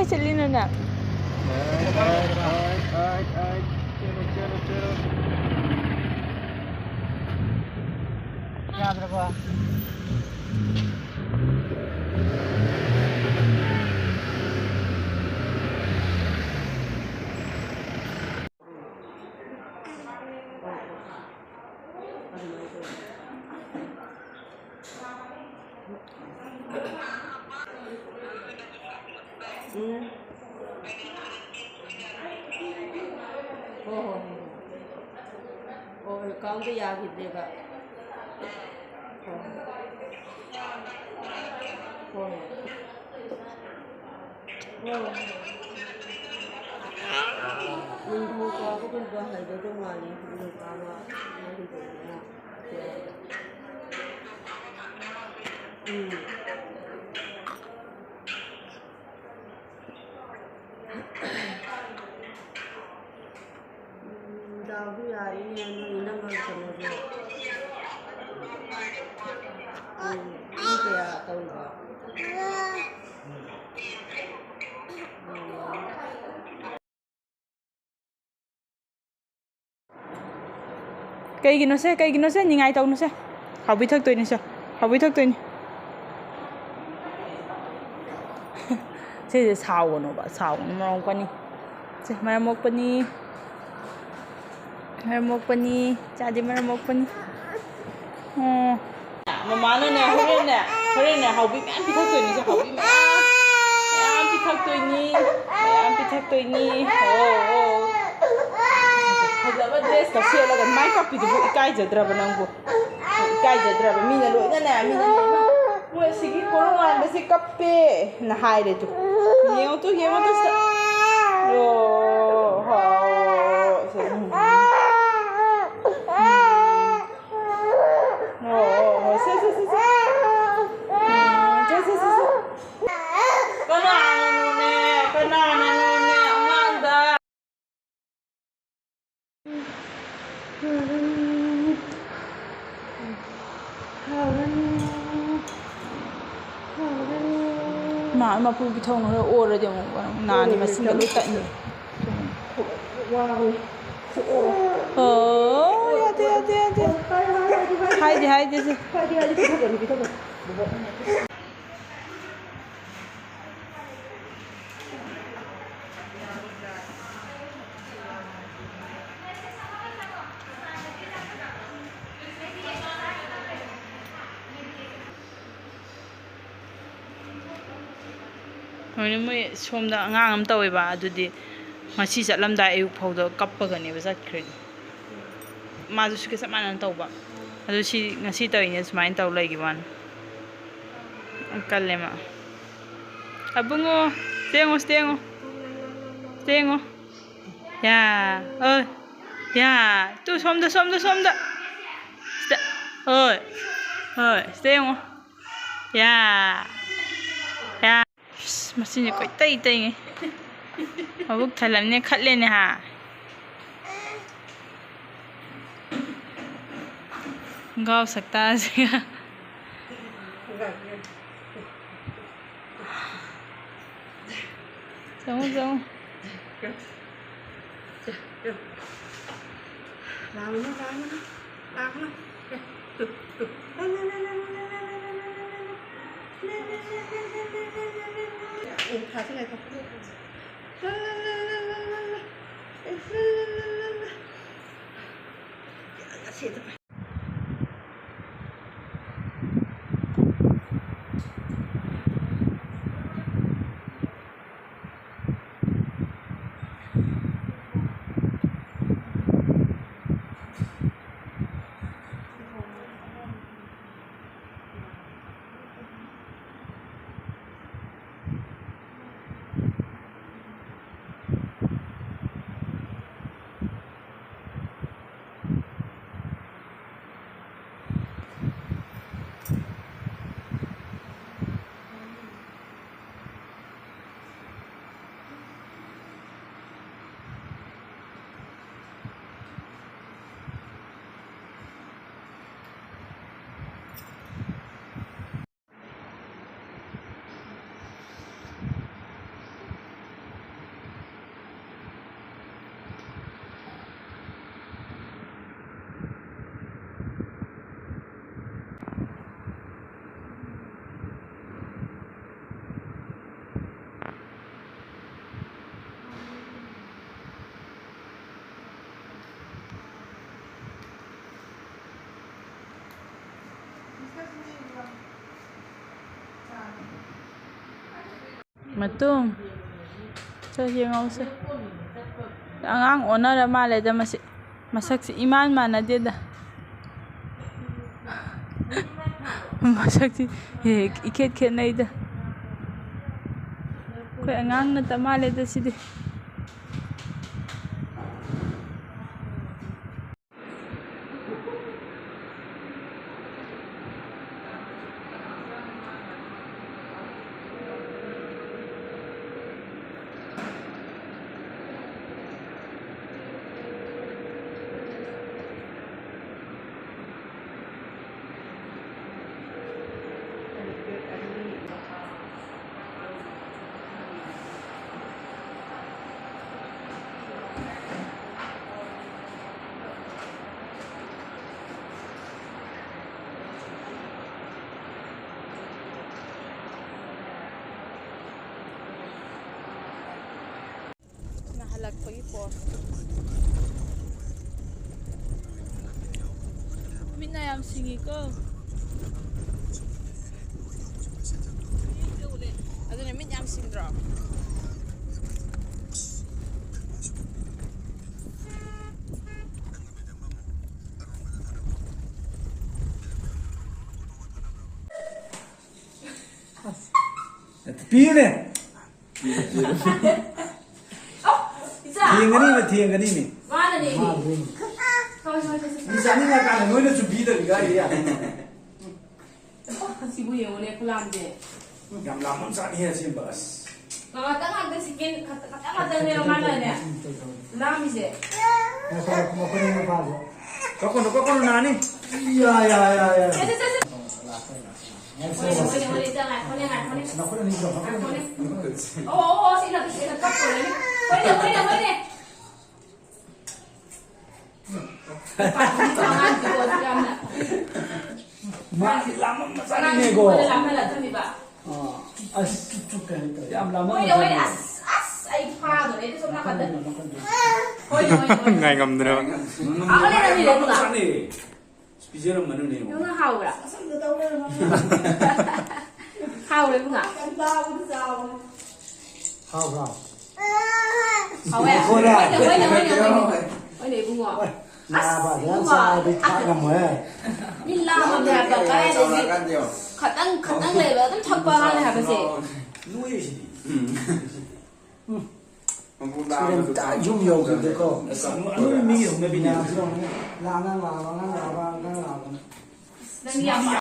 Kai chalina na. Yadraba. Account yagiddeba. Cây nó sẽ nhìn ai tao nó sẽ học bí thức tôi nè sao học bí thức tôi nè sẽ sao nó bà sao nó mong pani sẽ maramok pani jadi maramok pani mama nó nè hôm nay học bí mẹ bí thức tôi nè sao học bí mẹ bí thức tôi nè Hajaba dress ka sela ga mai ka pidu ikai jadraba nangu ikai jadraba mina lo na mina mo sigi kono ande se kappe na haire tu yeo to sta yo ha se no se kana amanda mà phụ bị thông nó ô rồi thì nà thì mà xin được tận rồi hai đi Hồi mới hôm đó ngang am tàu bà đi mà chỉ chặt lâm đại yêu phâu đó cắp bờ cái này bây giờ kêu mà tôi cái sắm ăn tàu bà tôi chỉ ngay chỉ tàu này sắm ăn tàu lại cái bạn cái này mà abungo stengo ya ơi ya tu xóm đó ơi stengo ya machine này quậy tay nghe mà bức thầy làm nên khát lên nè hả gao सकता है जाऊँ Matung. Sa yengause. Ang honor male da masak si iman manadeda. Masak si iket naida. Ko angang na tamale da sidi. Nahalagpagi po. Minayam singi ko. Ano na minayam singdra. Pine. Thiengani ni. Mana ni? Bisa ni nak kan noi na chubi da ga ya. Sibu yang boleh pulang deh. Gam lamon sa ni si bas. Kalau tengah ada sikit, kata ni mana ni? Lama sih. Kau nani? Ya. Oh, sini kap boleh. Boleh. Jangan juga jangan. Masih lama masani ni go. Lama lah tu ni ba. As cukai. Am lama. Boleh as ai pha rồi đấy xong nó còn đấy. Thôi. Ngày ngầm nữa. Ako na ni le pula. Spesial mana ni? Yung na hau ra. Hau le pula. Hao. Hau ya. Ôi này bunga. Na ba ya sa di kha ngam eh. Ni la ma ba ba cái này. Khatang le ba tam thak ba la ha ba se. Nuôi gì? Không Ta dùng nhiều cái cô. Nuôi mi dùng mấy bên nào? La. Đang đi ăn